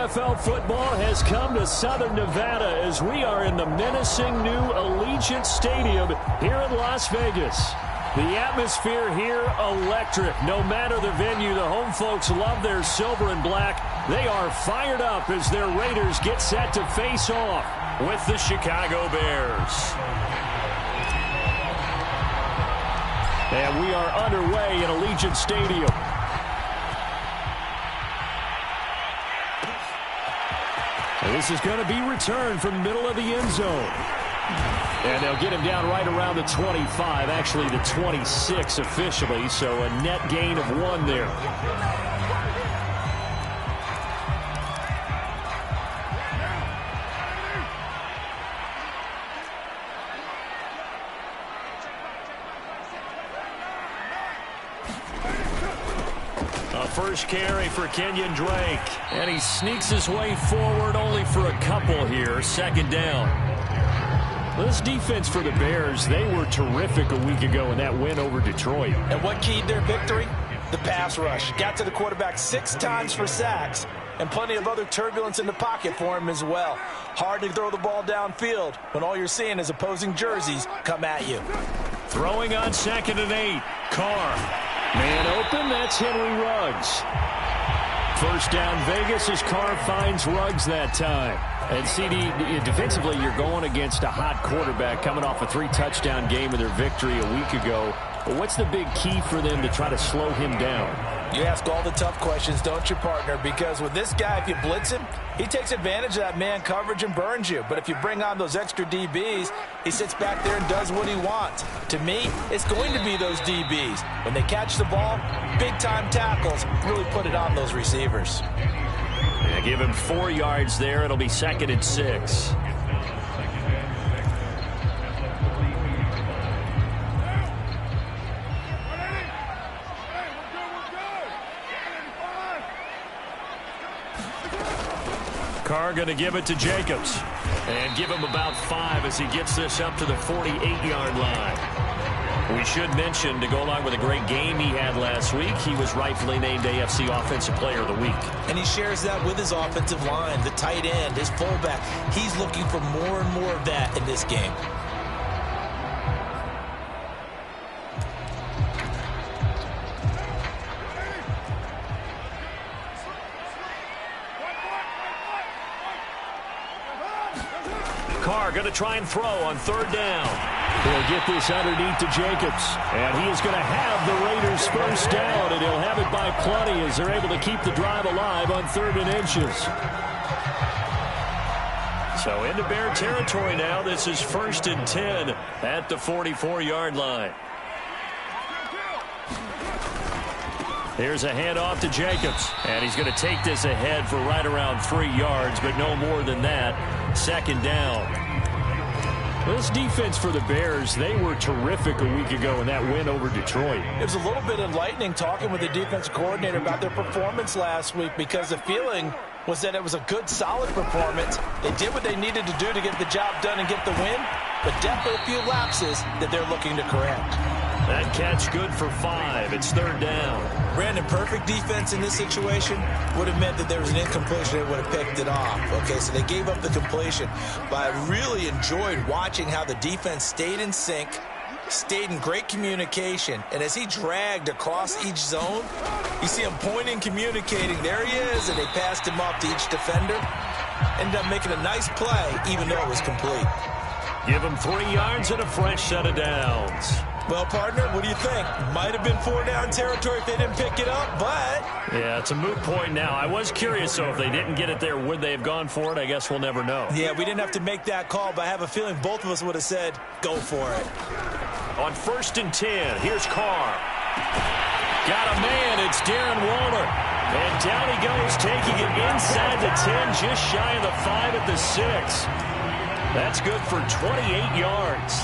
NFL football has come to Southern Nevada as we are in the menacing new Allegiant Stadium here in Las Vegas. The atmosphere here, electric. No matter the venue, the home folks love their silver and black. They are fired up as their Raiders get set to face off with the Chicago Bears. And we are underway in Allegiant Stadium. This is going to be returned from the middle of the end zone. And they'll get him down right around the 25, actually the 26 officially, so a net gain of 1 there. First carry for Kenyon Drake. And he sneaks his way forward only for a couple here. Second down. This defense for the Bears, they were terrific a week ago in that win over Detroit. And what keyed their victory? The pass rush. Got to the quarterback 6 times for sacks. And plenty of other turbulence in the pocket for him as well. Hard to throw the ball downfield when all you're seeing is opposing jerseys come at you. Throwing on 2nd and 8. Carr. Man open, that's Henry Ruggs. First down Vegas as Carr finds Ruggs that time. And CD, defensively, you're going against a hot quarterback coming off a 3-touchdown game in their victory a week ago. But what's the big key for them to try to slow him down? You ask all the tough questions, don't you, partner? Because with this guy, if you blitz him, he takes advantage of that man coverage and burns you. But if you bring on those extra DBs, he sits back there and does what he wants. To me, it's going to be those DBs. When they catch the ball, big-time tackles really put it on those receivers. Yeah, give him 4 yards there. It'll be 2nd and 6. Carr going to give it to Jacobs. And give him about 5 as he gets this up to the 48-yard line. We should mention, to go along with a great game he had last week, he was rightfully named AFC Offensive Player of the Week. And he shares that with his offensive line, the tight end, his fullback. He's looking for more and more of that in this game. Carr going to try and throw on 3rd down. He'll get this underneath to Jacobs. And he is going to have the Raiders first down, and he'll have it by plenty as they're able to keep the drive alive on 3rd and inches. So into Bear territory now. This is 1st and 10 at the 44-yard line. Here's a handoff to Jacobs. And he's going to take this ahead for right around 3 yards, but no more than that. 2nd down. This defense for the Bears, they were terrific a week ago in that win over Detroit. It was a little bit enlightening talking with the defensive coordinator about their performance last week, because the feeling was that it was a good, solid performance. They did what they needed to do to get the job done and get the win, but definitely a few lapses that they're looking to correct. That catch good for 5. It's 3rd down. Brandon, perfect defense in this situation would have meant that there was an incompletion. They would have picked it off. Okay, so they gave up the completion. But I really enjoyed watching how the defense stayed in sync, stayed in great communication. And as he dragged across each zone, you see him pointing, communicating. There he is, and they passed him off to each defender. Ended up making a nice play, even though it was complete. Give him 3 yards and a fresh set of downs. Well, partner, what do you think? Might have been 4-down territory if they didn't pick it up, but... Yeah, it's a moot point now. I was curious, so if they didn't get it there, would they have gone for it? I guess we'll never know. Yeah, we didn't have to make that call, but I have a feeling both of us would have said, go for it. On 1st and 10, here's Carr. Got a man, it's Darren Waller. And down he goes, taking it inside the 10, just shy of the 5 at the 6. That's good for 28 yards.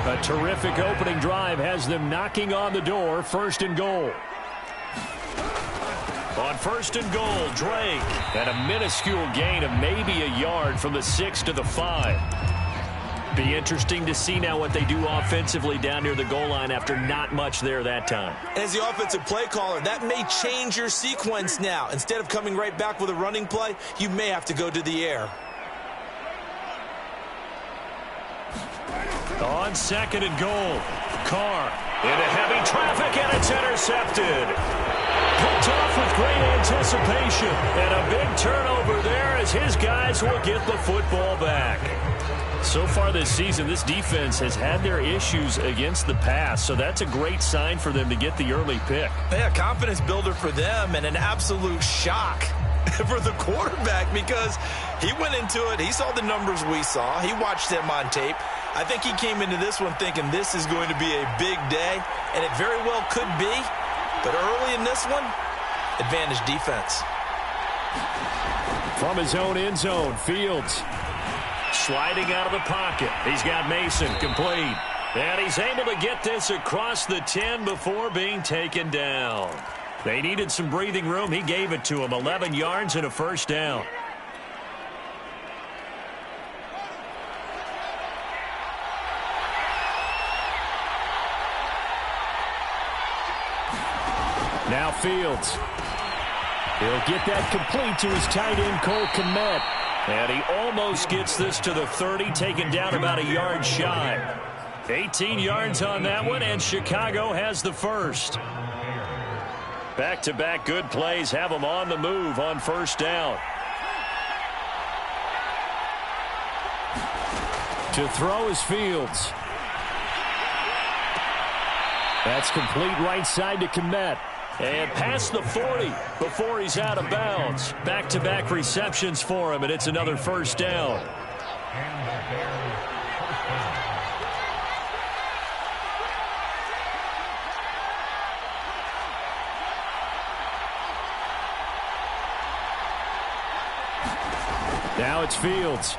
A terrific opening drive has them knocking on the door. 1st and goal. On 1st and goal, Drake. And a minuscule gain of maybe a yard from the 6 to the 5. Be interesting to see now what they do offensively down near the goal line after not much there that time. As the offensive play caller, that may change your sequence now. Instead of coming right back with a running play, you may have to go to the air. On 2nd and goal, Carr into heavy traffic, and it's intercepted. Picked off with great anticipation, and a big turnover there as his guys will get the football back. So far this season, this defense has had their issues against the pass, so that's a great sign for them to get the early pick. Yeah, confidence builder for them and an absolute shock for the quarterback because he went into it. He saw the numbers we saw. He watched them on tape. I think he came into this one thinking this is going to be a big day, and it very well could be. But early in this one, advantage defense. From his own end zone, Fields sliding out of the pocket. He's got Mason complete. And he's able to get this across the 10 before being taken down. They needed some breathing room. He gave it to him. 11 yards and a first down. Now Fields. He'll get that complete to his tight end, Cole Kmet. And he almost gets this to the 30, taken down about a yard shy. 18 yards on that one, and Chicago has the first. Back-to-back good plays have them on the move on first down. To throw is Fields. That's complete right side to Kmet. And past the 40 before he's out of bounds. Back-to-back receptions for him, and it's another first down. Now it's Fields.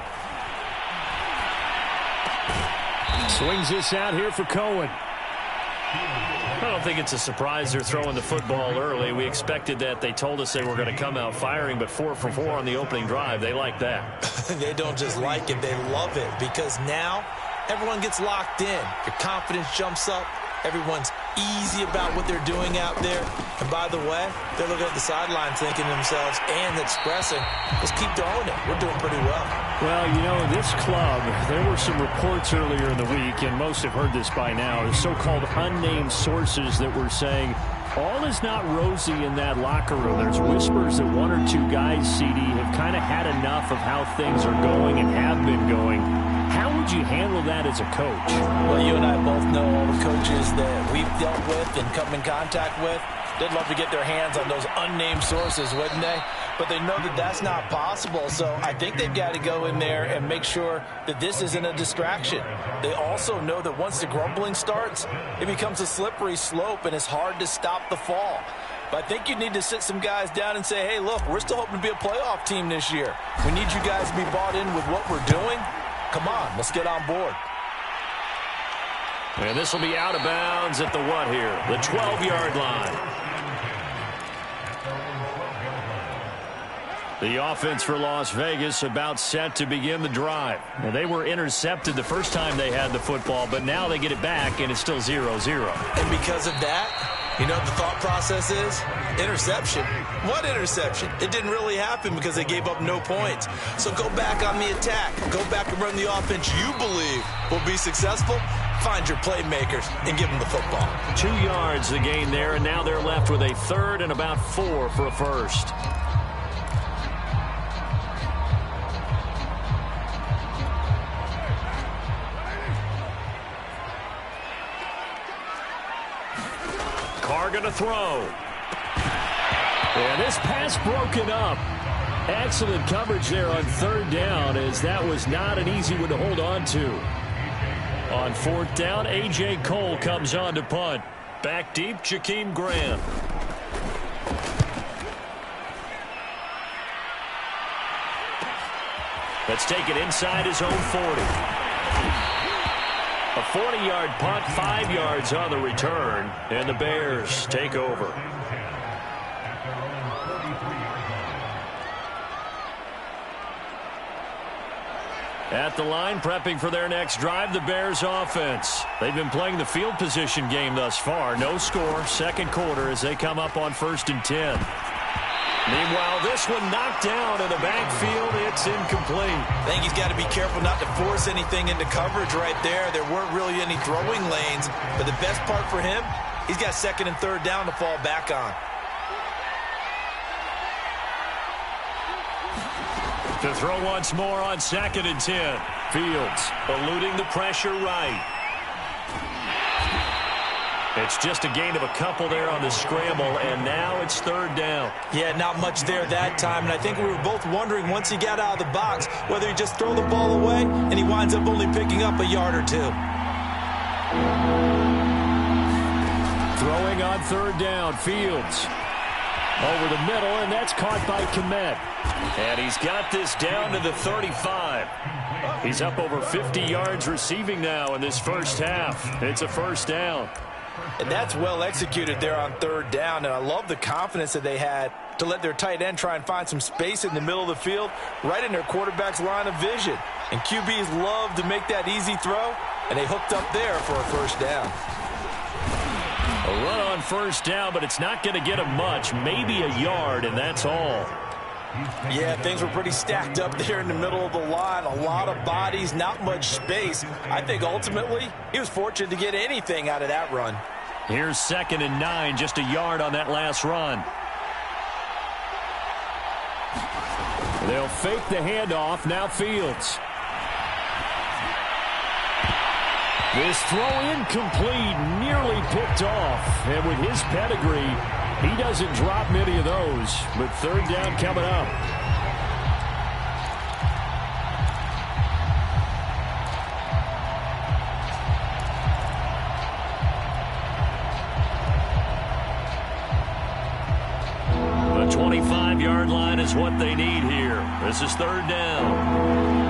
Swings this out here for Cohen. I don't think it's a surprise they're throwing the football early. We expected that. They told us they were going to come out firing, but 4 for 4 on the opening drive. They like that. They don't just like it, they love it, because now everyone gets locked in. Your confidence jumps up. Everyone's easy about what they're doing out there. And by the way, they're looking at the sideline thinking to themselves and expressing, let's keep throwing it. We're doing pretty well. Well, you know, this club, there were some reports earlier in the week, and most have heard this by now, the so-called unnamed sources that were saying all is not rosy in that locker room. There's whispers that 1 or 2 guys, CD, have kind of had enough of how things are going and have been going. How would you handle that as a coach? Well, you and I both know all the coaches that we've dealt with and come in contact with. They'd love to get their hands on those unnamed sources, wouldn't they? But they know that that's not possible, so I think they've got to go in there and make sure that this isn't a distraction. They also know that once the grumbling starts, it becomes a slippery slope, and it's hard to stop the fall. But I think you need to sit some guys down and say, hey, look, we're still hoping to be a playoff team this year. We need you guys to be bought in with what we're doing. Come on, let's get on board. And this will be out of bounds at the what here? The 12-yard line. The offense for Las Vegas about set to begin the drive. Well, they were intercepted the first time they had the football, but now they get it back, and it's still 0-0. And because of that, you know what the thought process is? Interception. What interception? It didn't really happen because they gave up no points. So go back on the attack. Go back and run the offense you believe will be successful. Find your playmakers and give them the football. 2 yards the gain there, and now they're left with a third and about 4 for a first. Carr going to throw. And this pass broken up. Excellent coverage there on third down, as that was not an easy one to hold on to. On fourth down, A.J. Cole comes on to punt. Back deep, Jakeem Grant. Let's take it inside his own 40. A 40-yard punt, 5 yards on the return, and the Bears take over. At the line, prepping for their next drive, the Bears offense. They've been playing the field position game thus far. No score, second quarter as they come up on 1st and 10. Meanwhile, this one knocked down in the backfield. It's incomplete. I think he's got to be careful not to force anything into coverage right there. There weren't really any throwing lanes, but the best part for him, he's got 2nd and 3rd down to fall back on. To throw once more on 2nd and 10. Fields eluding the pressure right. It's just a gain of a couple there on the scramble, and now it's 3rd down. Yeah, not much there that time, and I think we were both wondering once he got out of the box whether he just throw the ball away, and he winds up only picking up a yard or 2. Throwing on 3rd down, Fields. Over the middle, and that's caught by Kmet. And he's got this down to the 35. He's up over 50 yards receiving now in this first half. It's a 1st down. And that's well executed there on 3rd down, and I love the confidence that they had to let their tight end try and find some space in the middle of the field, right in their quarterback's line of vision. And QBs love to make that easy throw, and they hooked up there for a 1st down. A run on 1st down, but it's not going to get him much, maybe a yard, and that's all. Yeah, things were pretty stacked up there in the middle of the line. A lot of bodies, not much space. I think ultimately he was fortunate to get anything out of that run. Here's 2nd and 9, just a yard on that last run. They'll fake the handoff, now Fields. This throw incomplete, nearly picked off. And with his pedigree, he doesn't drop many of those. But 3rd down coming up. The 25-yard line is what they need here. This is 3rd down.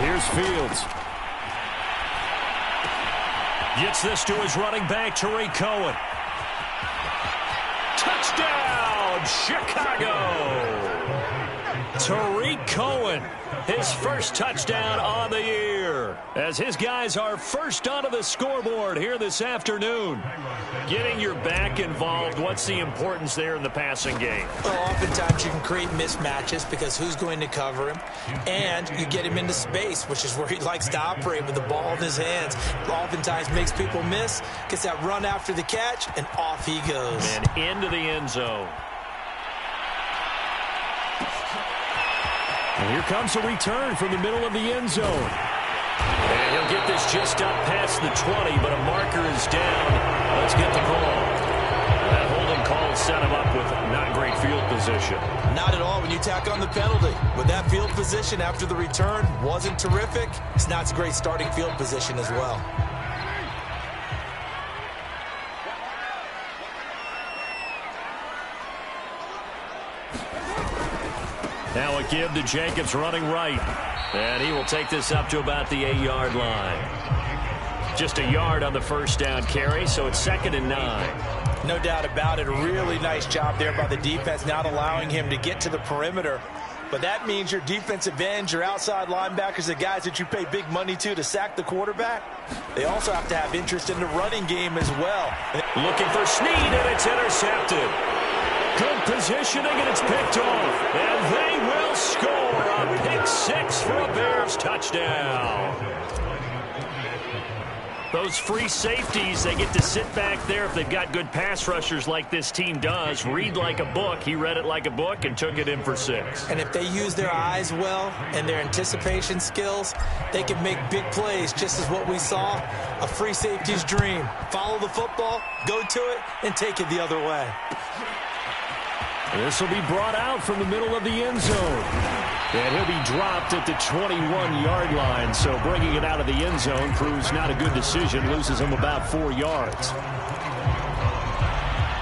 Here's Fields. Gets this to his running back, Tariq Cohen. Touchdown, Chicago! Tariq Cohen, his first touchdown on the year, as his guys are first onto the scoreboard here this afternoon. Getting your back involved, what's the importance there in the passing game? Well, oftentimes you can create mismatches because who's going to cover him, and you get him into space, which is where he likes to operate with the ball in his hands. Oftentimes makes people miss, gets that run after the catch, and off he goes. And into the end zone. And here comes a return from the middle of the end zone. And he'll get this just up past the 20, but a marker is down. Let's get the call. That holding call set him up with not great field position. Not at all when you tack on the penalty. With that field position after the return wasn't terrific, it's not a great starting field position as well. Now a give to Jacobs running right. And he will take this up to about the 8-yard line. Just a yard on the 1st down carry, so it's 2nd and 9. No doubt about it. A really nice job there by the defense, not allowing him to get to the perimeter. But that means your defensive ends, your outside linebackers, the guys that you pay big money to sack the quarterback, they also have to have interest in the running game as well. Looking for Snead, and it's intercepted. Good positioning, and it's picked off. And they will score a pick 6 for a Bears touchdown. Those free safeties, they get to sit back there if they've got good pass rushers like this team does. Read like a book. He read it like a book and took it in for 6. And if they use their eyes well and their anticipation skills, they can make big plays, just as what we saw, a free safety's dream. Follow the football, go to it, and take it the other way. This will be brought out from the middle of the end zone. And he'll be dropped at the 21-yard line. So bringing it out of the end zone proves not a good decision. Loses him about 4 yards.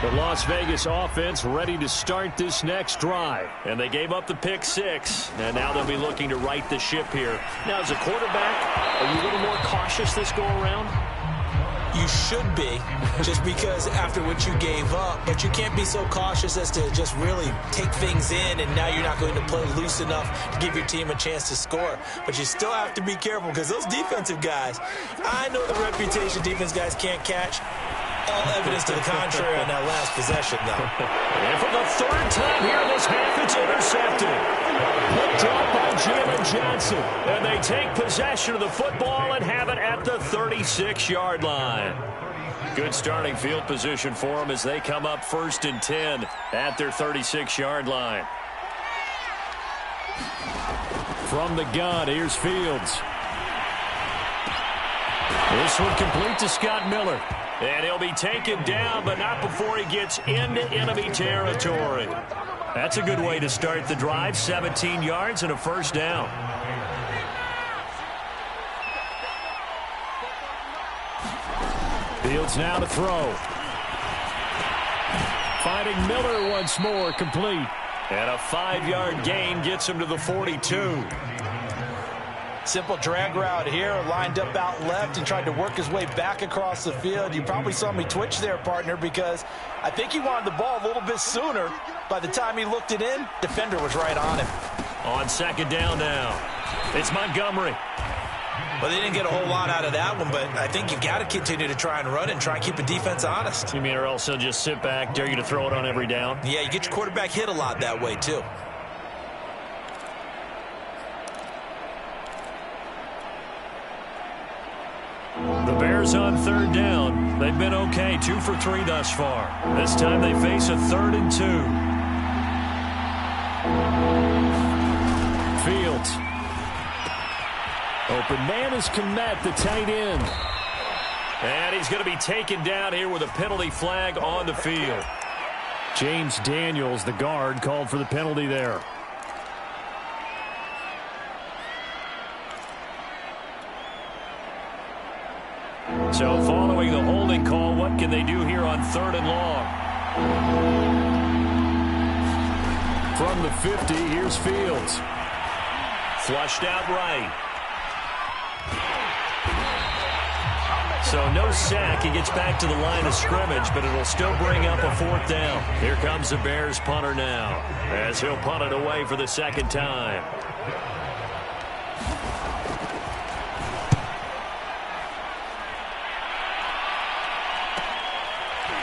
The Las Vegas offense ready to start this next drive. And they gave up the pick 6. And now they'll be looking to right the ship here. Now, as a quarterback, are you a little more cautious this go around? You should be, just because after what you gave up. But you can't be so cautious as to just really take things in, and now you're not going to play loose enough to give your team a chance to score. But you still have to be careful, because those defensive guys, I know the reputation defense guys can't catch. All evidence to the contrary on that last possession, though. And for the third time here in this half, it's intercepted. Picked up by Jalen Johnson. And they take possession of the football and have it at the 36-yard line. Good starting field position for them as they come up 1st and 10 at their 36-yard line. From the gun, here's Fields. This one complete to Scott Miller. And he'll be taken down, but not before he gets into enemy territory. That's a good way to start the drive. 17 yards and a first down. Fields now to throw. Finding Miller once more, complete. And a 5-yard gain gets him to the 42. Simple drag route here, lined up out left and tried to work his way back across the field. You probably saw me twitch there, partner, because I think he wanted the ball a little bit sooner. By the time he looked it in, defender was right on him. On 2nd down now, it's Montgomery. Well, they didn't get a whole lot out of that one, but I think you've got to continue to try and run and try and keep the defense honest. You mean, or else he'll just sit back, dare you to throw it on every down? Yeah, you get your quarterback hit a lot that way, too. The Bears on 3rd down. They've been okay, 2 for 3 thus far. This time they face a 3rd and 2. Fields. Open man is Kmet, the tight end. And he's going to be taken down here with a penalty flag on the field. James Daniels, the guard, called for the penalty there. So following the holding call, what can they do here on 3rd and long? From the 50, here's Fields. Flushed out right. So no sack. He gets back to the line of scrimmage, but it'll still bring up a 4th down. Here comes the Bears punter now, as he'll punt it away for the 2nd time.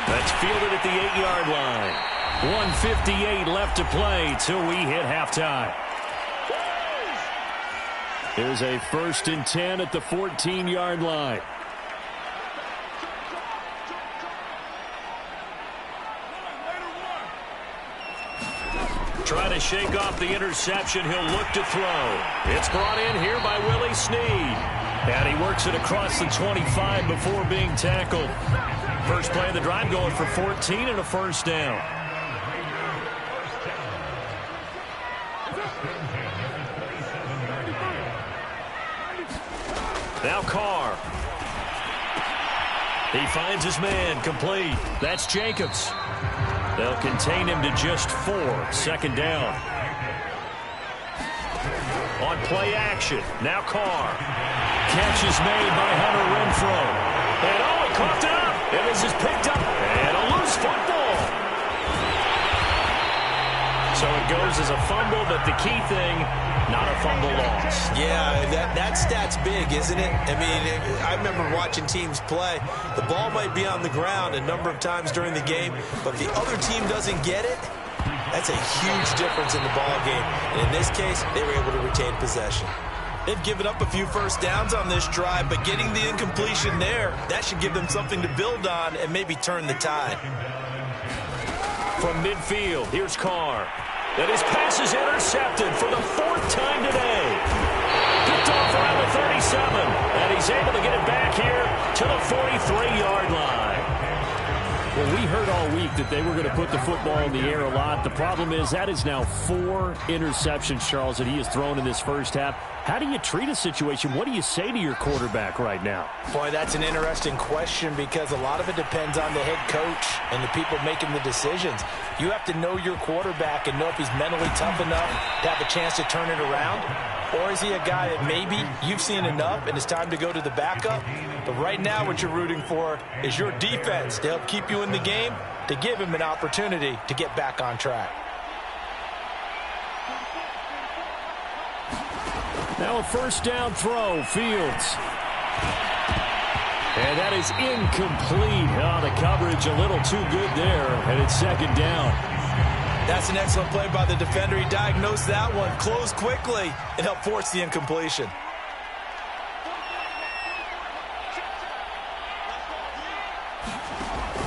That's fielded at the 8-yard line. 1:58 left to play till we hit halftime. Here's a 1st and 10 at the 14-yard line. Trying to shake off the interception. He'll look to throw. It's brought in here by Willie Snead. And he works it across the 25 before being tackled. First play of the drive going for 14 and a first down. Now Carr. He finds his man, complete. That's Jacobs. They'll contain him to just 4. 2nd down. On play action. Now Carr. Catch is made by Hunter Renfrow. And oh, he coughed it up. And this is picked up. And a loose football. So it goes as a fumble, but the key thing, not a fumble loss. Yeah, that stat's big, isn't it? I mean, I remember watching teams play. The ball might be on the ground a number of times during the game, but if the other team doesn't get it, that's a huge difference in the ball game. And in this case, they were able to retain possession. They've given up a few first downs on this drive, but getting the incompletion there, that should give them something to build on and maybe turn the tide. From midfield, here's Carr. And his pass is intercepted for the 4th time today. Picked off around the 37, and he's able to get it back here to the 43-yard line. Well, we heard all week that they were going to put the football in the air a lot. The problem is that is now 4 interceptions, Charles, that he has thrown in this first half. How do you treat a situation? What do you say to your quarterback right now? Boy, that's an interesting question because a lot of it depends on the head coach and the people making the decisions. You have to know your quarterback and know if he's mentally tough enough to have a chance to turn it around. Or is he a guy that maybe you've seen enough and it's time to go to the backup? But right now what you're rooting for is your defense to help keep you in the game, to give him an opportunity to get back on track. Now a first down throw, Fields. And that is incomplete. Oh, the coverage a little too good there, and it's second down. That's an excellent play by the defender. He diagnosed that one, closed quickly, and helped force the incompletion.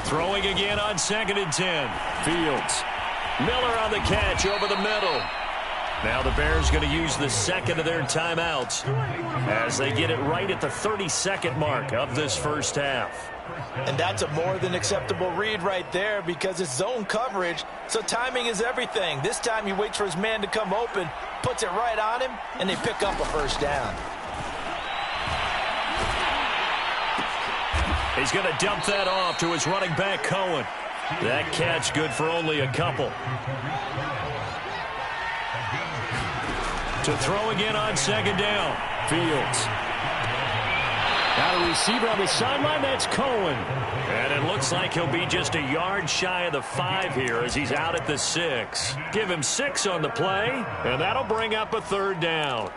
Throwing again on 2nd and 10. Fields. Miller on the catch over the middle. Now the Bears going to use the second of their timeouts as they get it right at the 30-second mark of this first half. And that's a more than acceptable read right there because it's zone coverage, so timing is everything. This time he waits for his man to come open, puts it right on him, and they pick up a first down. He's going to dump that off to his running back, Cohen. That catch good for only a couple. To throw again on 2nd down. Fields. Got a receiver on the sideline. That's Cohen. And it looks like he'll be just a yard shy of the 5 here as he's out at the 6. Give him 6 on the play, and that'll bring up a 3rd down.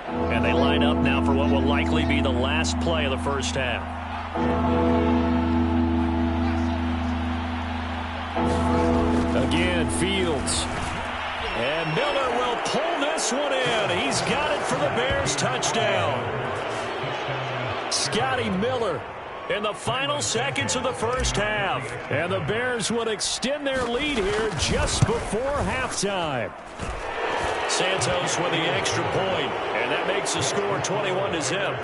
And they line up now for what will likely be the last play of the first half. Again, Fields. And Miller will pull this one in. He's got it for the Bears touchdown. Scotty Miller in the final seconds of the first half. And the Bears would extend their lead here just before halftime. Santos with the extra point, and that makes the score 21-0.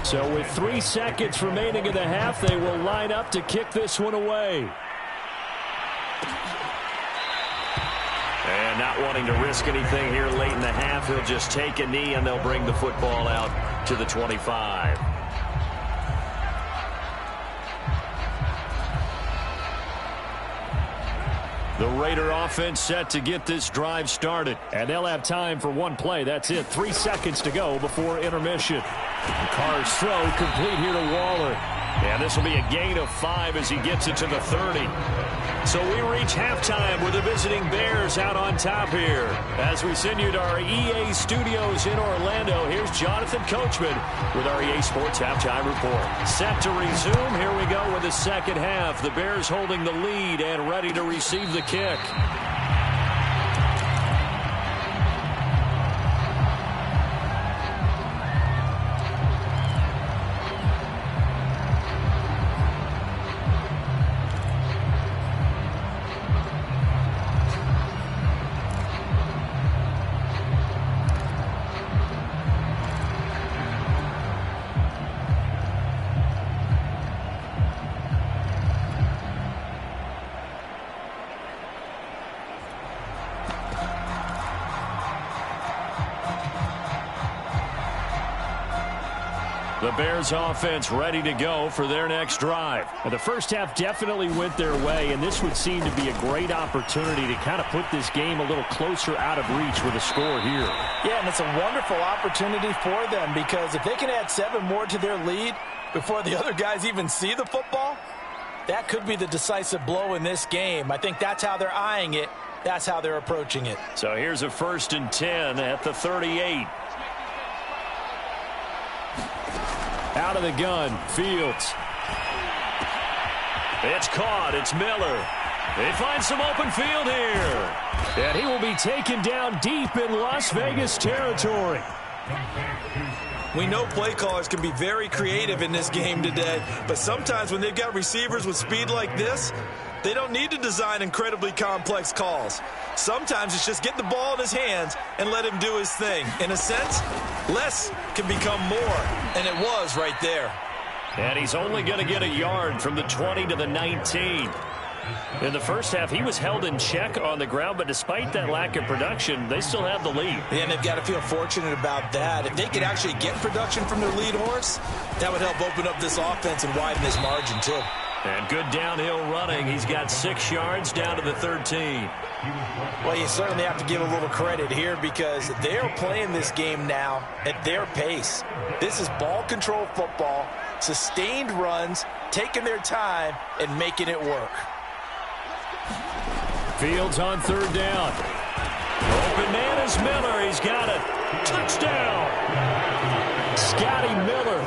So with 3 seconds remaining in the half, they will line up to kick this one away. And not wanting to risk anything here late in the half, he'll just take a knee and they'll bring the football out to the 25. The Raider offense set to get this drive started. And they'll have time for one play. That's it. 3 seconds to go before intermission. Carr's throw complete here to Waller. And this will be a gain of 5 as he gets it to the 30. So we reach halftime with the visiting Bears out on top here. As we send you to our EA studios in Orlando, here's Jonathan Coachman with our EA Sports Halftime Report. Set to resume. Here we go with the second half. The Bears holding the lead and ready to receive the kick. The Bears offense ready to go for their next drive. The first half definitely went their way, and this would seem to be a great opportunity to kind of put this game a little closer out of reach with a score here. Yeah, and it's a wonderful opportunity for them because if they can add 7 more to their lead before the other guys even see the football, that could be the decisive blow in this game. I think that's how they're eyeing it. That's how they're approaching it. So here's a 1st and 10 at the 38. Out of the gun, Fields. It's caught. It's Miller. They find some open field here. And he will be taken down deep in Las Vegas territory. We know play callers can be very creative in this game today, but sometimes when they've got receivers with speed like this, they don't need to design incredibly complex calls. Sometimes it's just get the ball in his hands and let him do his thing. In a sense, less can become more, and it was right there. And he's only going to get a yard from the 20 to the 19. In the first half, he was held in check on the ground, but despite that lack of production, they still have the lead. And they've got to feel fortunate about that. If they could actually get production from their lead horse, that would help open up this offense and widen this margin too. And good downhill running. He's got 6 yards down to the 13. Well, you certainly have to give a little credit here because they're playing this game now at their pace. This is ball control football, sustained runs, taking their time, and making it work. Fields on 3rd down. Open man is Miller. He's got it. Touchdown. Scotty Miller.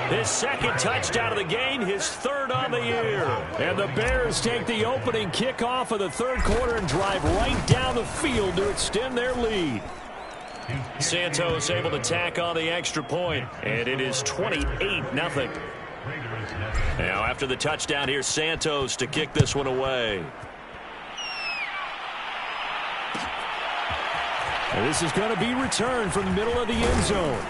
His 2nd touchdown of the game, his 3rd on the year. And the Bears take the opening kickoff of the 3rd quarter and drive right down the field to extend their lead. Santos able to tack on the extra point, and it is 28-0. Now after the touchdown, here's Santos to kick this one away. And this is going to be returned from the middle of the end zone.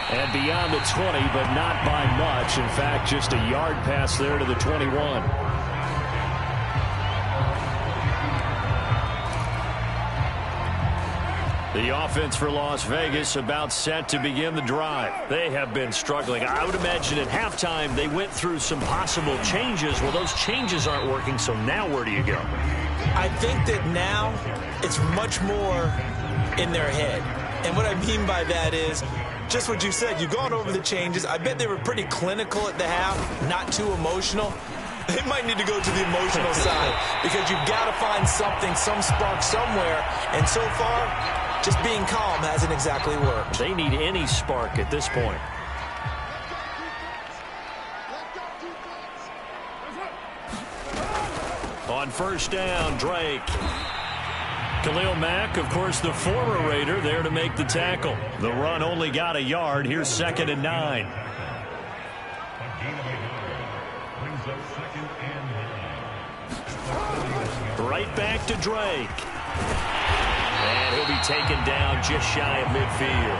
And beyond the 20, but not by much. In fact, just a yard pass there to the 21. The offense for Las Vegas about set to begin the drive. They have been struggling. I would imagine at halftime they went through some possible changes. Well, those changes aren't working, so now where do you go? I think that now it's much more in their head. And what I mean by that is just what you said. You've gone over the changes. I bet they were pretty clinical at the half, not too emotional. They might need to go to the emotional side because you've got to find something, some spark somewhere. And so far, just being calm hasn't exactly worked. They need any spark at this point. On 1st down, Drake. Khalil Mack, of course, the former Raider, there to make the tackle. The run only got a yard. Here's 2nd and 9. Right back to Drake. And he'll be taken down just shy of midfield.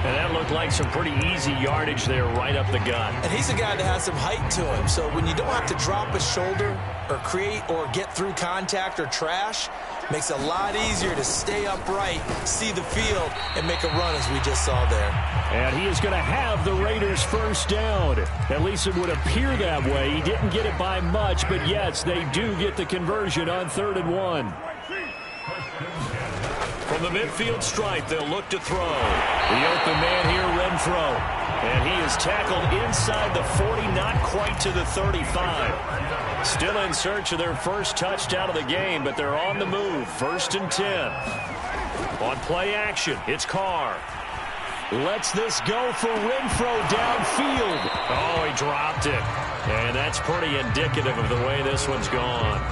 And that looked like some pretty easy yardage there right up the gut. And he's a guy that has some height to him. So when you don't have to drop a shoulder or create or get through contact or trash, makes it a lot easier to stay upright, see the field, and make a run as we just saw there. And he is going to have the Raiders' 1st down. At least it would appear that way. He didn't get it by much, but yes, they do get the conversion on 3rd and 1. From the midfield stripe, they'll look to throw. The open man here, Renfro. And he is tackled inside the 40, not quite to the 35. Still in search of their 1st touchdown of the game, but they're on the move. 1st and 10. On play action, it's Carr. Lets this go for Renfro downfield. Oh, he dropped it. And that's pretty indicative of the way this one's gone.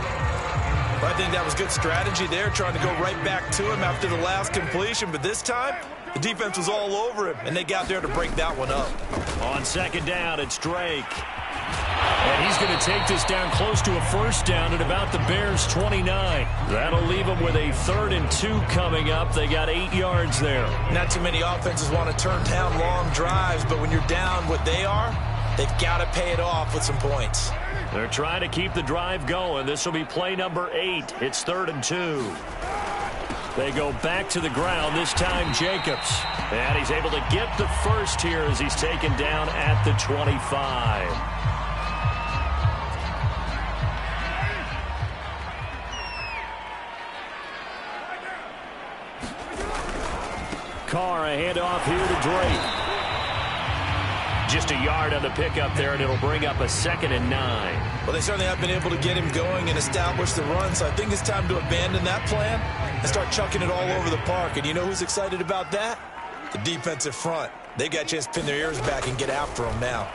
I think that was good strategy there, trying to go right back to him after the last completion. But this time, the defense was all over him, and they got there to break that one up. On 2nd down, it's Drake. And he's going to take this down close to a 1st down at about the Bears' 29. That'll leave them with a 3rd and 2 coming up. They got 8 yards there. Not too many offenses want to turn down long drives, but when you're down what they are, they've got to pay it off with some points. They're trying to keep the drive going. This will be play number 8. It's 3rd and 2. They go back to the ground, this time Jacobs. And he's able to get the 1st here as he's taken down at the 25. Carr, a handoff here to Drake. Just a yard on the pickup there, and it'll bring up a 2nd and 9. Well, they certainly have been able to get him going and establish the run, so I think it's time to abandon that plan and start chucking it all over the park. And you know who's excited about that? The defensive front. They got a chance to pin their ears back and get after him now.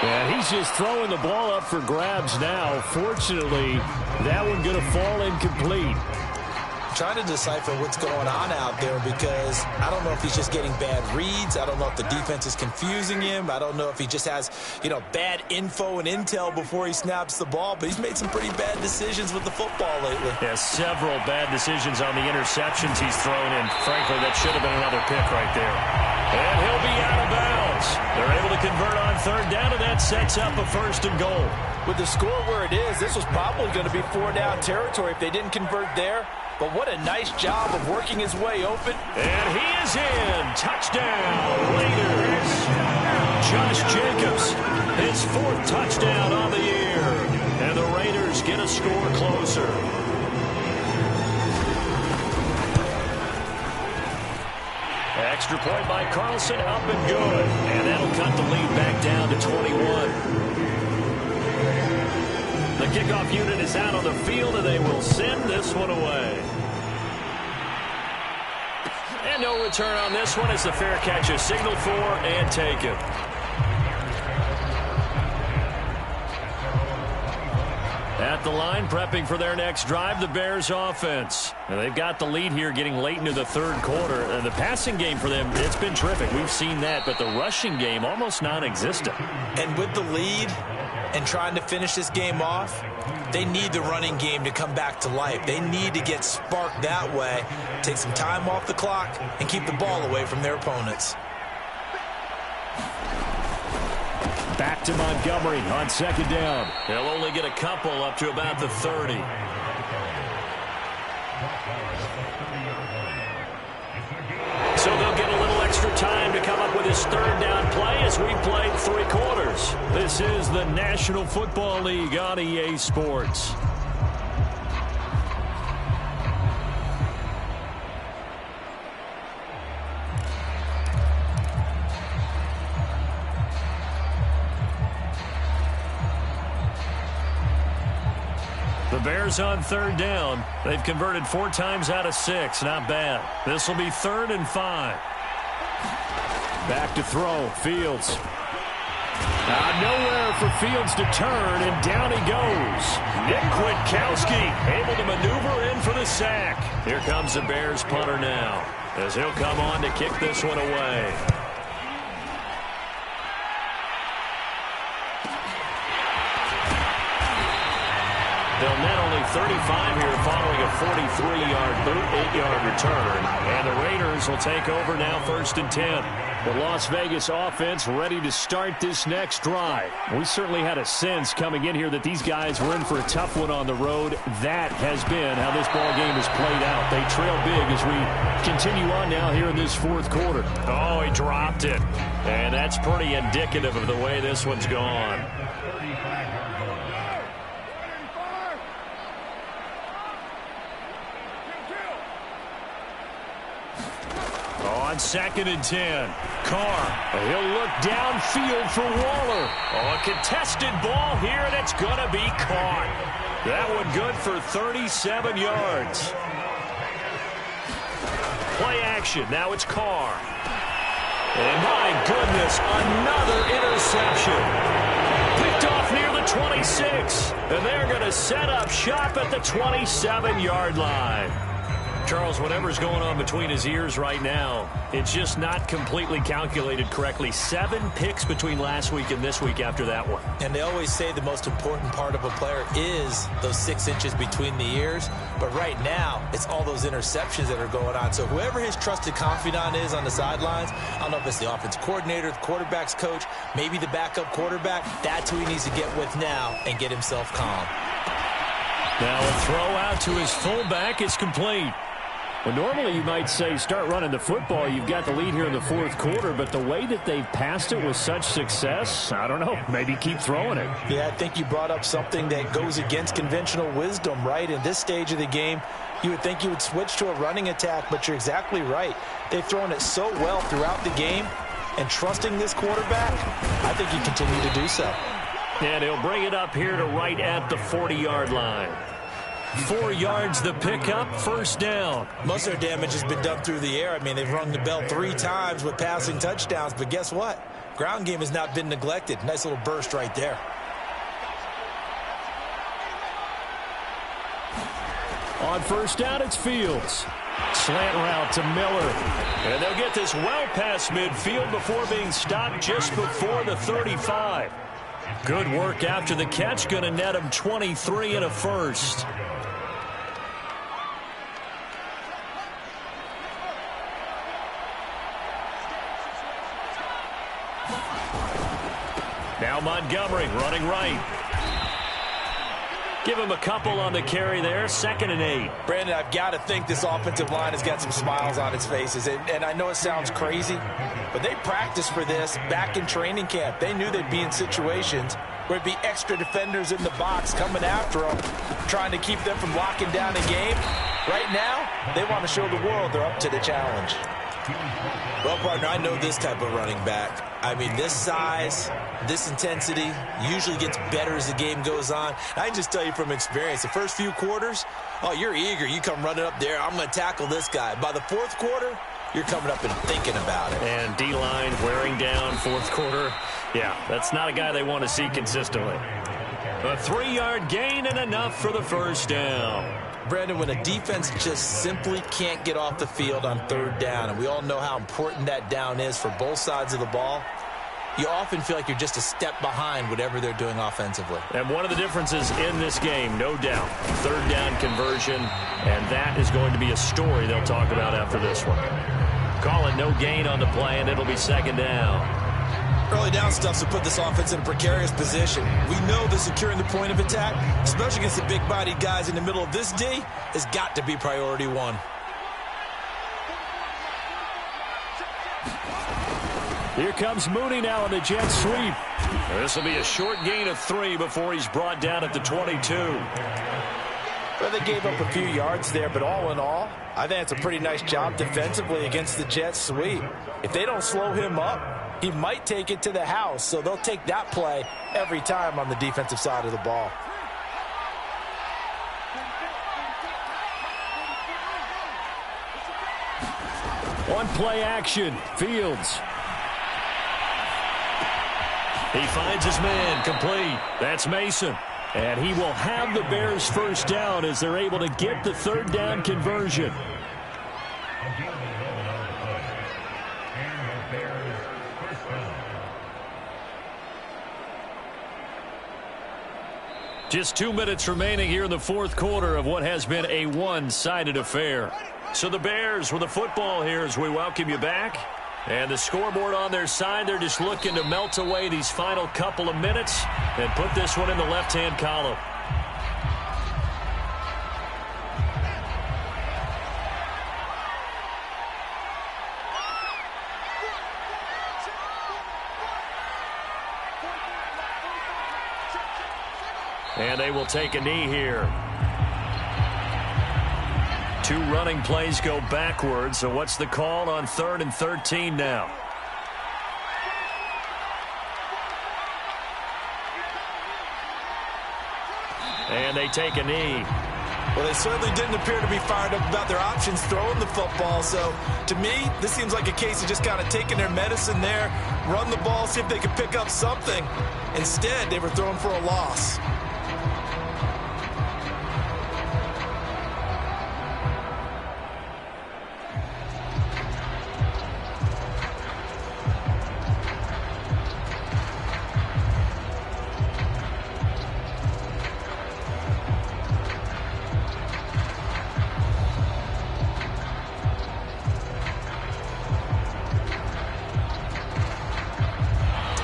And he's just throwing the ball up for grabs now. Fortunately, that one going to fall incomplete. Trying to decipher what's going on out there because I don't know if he's just getting bad reads. I don't know if the defense is confusing him. I don't know if he just has, bad info and intel before he snaps the ball. But he's made some pretty bad decisions with the football lately. Yeah, several bad decisions on the interceptions he's thrown in. Frankly, that should have been another pick right there. And he'll be out of bounds. They're able to convert on 3rd down, and that sets up a 1st and goal. With the score where it is, this was probably going to be 4-down territory if they didn't convert there. But what a nice job of working his way open. And he is in. Touchdown, Raiders. Josh Jacobs, his 4th touchdown on the year. And the Raiders get a score closer. Extra point by Carlson, up and good. And that'll cut the lead back down to 21. The kickoff unit is out on the field, and they will send this one away. And no return on this one as the fair catch is signaled for and taken. At the line, prepping for their next drive, the Bears offense. Now, they've got the lead here getting late into the 3rd quarter. And the passing game for them, it's been terrific. We've seen that, but the rushing game almost non-existent. And with the lead and trying to finish this game off, they need the running game to come back to life. They need to get sparked that way, take some time off the clock, and keep the ball away from their opponents. Back to Montgomery on 2nd down. They'll only get a couple up to about the 30. So they'll get a little extra time to come up with his 3rd down play as we played 3 quarters. This is the National Football League on EA Sports. The Bears on 3rd down. They've converted 4 times out of 6. Not bad. This will be 3rd and 5. Back to throw. Fields. Nowhere for Fields to turn, and down he goes. Nick Kwiatkowski able to maneuver in for the sack. Here comes the Bears punter now, as he'll come on to kick this one away. They'll net only 35 here following a 43-yard boot, 8-yard return. And the Raiders will take over now 1st and 10. The Las Vegas offense ready to start this next drive. We certainly had a sense coming in here that these guys were in for a tough one on the road. That has been how this ball game has played out. They trail big as we continue on now here in this 4th quarter. Oh, he dropped it. And that's pretty indicative of the way this one's gone. On 2nd and 10, Carr. He'll look downfield for Waller. Oh, a contested ball here, and it's going to be caught. That one good for 37 yards. Play action. Now it's Carr. And my goodness, another interception. Picked off near the 26. And they're going to set up shop at the 27-yard line. Charles, whatever's going on between his ears right now, it's just not completely calculated correctly. 7 picks between last week and this week after that one. And they always say the most important part of a player is those 6 inches between the ears. But right now, it's all those interceptions that are going on. So whoever his trusted confidant is on the sidelines, I don't know if it's the offense coordinator, the quarterback's coach, maybe the backup quarterback, that's who he needs to get with now and get himself calm. Now a throw out to his fullback is complete. Well, normally you might say start running the football. You've got the lead here in the 4th quarter, but the way that they've passed it with such success, I don't know, maybe keep throwing it. Yeah, I think you brought up something that goes against conventional wisdom, right? In this stage of the game, you would think you would switch to a running attack, but you're exactly right. They've thrown it so well throughout the game, and trusting this quarterback, I think you continue to do so. And he'll bring it up here to right at the 40-yard line. 4 yards the pickup, 1st down. Most of their damage has been done through the air. I mean, they've rung the bell 3 times with passing touchdowns, but guess what? Ground game has not been neglected. Nice little burst right there. On 1st down, it's Fields. Slant route to Miller. And they'll get this well past midfield before being stopped just before the 35. Good work after the catch. Going to net him 23 and a 1st. Now Montgomery running right. Give him a couple on the carry there, 2nd and 8. Brandon, I've got to think this offensive line has got some smiles on its faces. And I know it sounds crazy, but they practiced for this back in training camp. They knew they'd be in situations where it'd be extra defenders in the box coming after them, trying to keep them from locking down a game. Right now, they want to show the world they're up to the challenge. Well, partner, I know this type of running back. I mean, this size, this intensity usually gets better as the game goes on. I can just tell you from experience, the first few quarters, oh, you're eager. You come running up there, I'm going to tackle this guy. By the fourth quarter, you're coming up and thinking about it. And D-line wearing down fourth quarter. Yeah, that's not a guy they want to see consistently. A 3-yard gain and enough for the first down. Brandon, when a defense just simply can't get off the field on 3rd down, and we all know how important that down is for both sides of the ball, you often feel like you're just a step behind whatever they're doing offensively. And one of the differences in this game, no doubt, 3rd down conversion, and that is going to be a story they'll talk about after this one. Call it no gain on the play, and it'll be 2nd down. Early down stuff's to put this offense in a precarious position. We know that securing the point of attack, especially against the big-bodied guys in the middle of this D, has got to be priority 1. Here comes Mooney now on the jet sweep. This will be a short gain of 3 before he's brought down at the 22. Well, they gave up a few yards there, but all in all, I think it's a pretty nice job defensively against the jet sweep. If they don't slow him up, he might take it to the house, so they'll take that play every time on the defensive side of the ball. On play action, Fields. He finds his man, complete. That's Mason. And he will have the Bears first down as they're able to get the 3rd down conversion. Just 2 minutes remaining here in the fourth quarter of what has been a one-sided affair. So the Bears with the football here as we welcome you back. And the scoreboard on their side, they're just looking to melt away these final couple of minutes and put this one in the left-hand column. And they will take a knee here. 2 running plays go backwards. So what's the call on 3rd and 13 now? And they take a knee. Well, they certainly didn't appear to be fired up about their options throwing the football. So, to me, this seems like a case of just kind of taking their medicine there, run the ball, see if they could pick up something. Instead, they were throwing for a loss.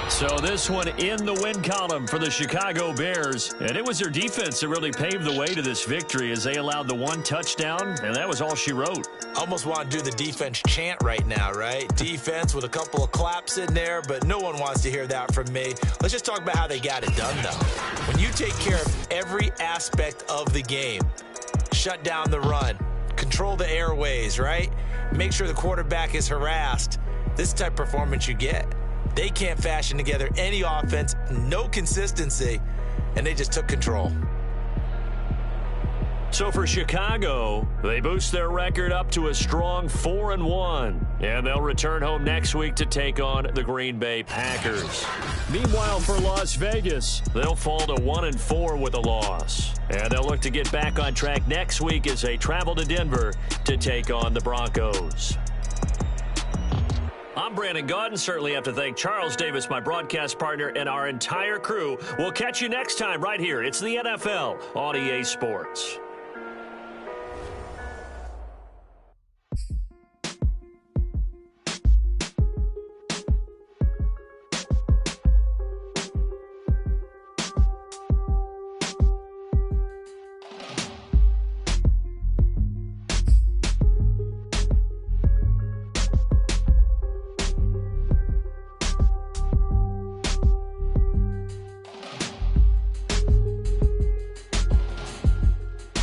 So this one in the win column for the Chicago Bears. And it was their defense that really paved the way to this victory as they allowed the 1 touchdown, and that was all she wrote. Almost want to do the defense chant right now, right? Defense with a couple of claps in there, but no one wants to hear that from me. Let's just talk about how they got it done, though. When you take care of every aspect of the game, shut down the run, control the airways, right? Make sure the quarterback is harassed. This type of performance you get. They can't fashion together any offense, no consistency, and they just took control. So for Chicago, they boost their record up to a strong 4-1. And they'll return home next week to take on the Green Bay Packers. Meanwhile, for Las Vegas, they'll fall to 1-4 with a loss. And they'll look to get back on track next week as they travel to Denver to take on the Broncos. I'm Brandon Gaudin. Certainly have to thank Charles Davis, my broadcast partner, and our entire crew. We'll catch you next time right here. It's the NFL on EA Sports.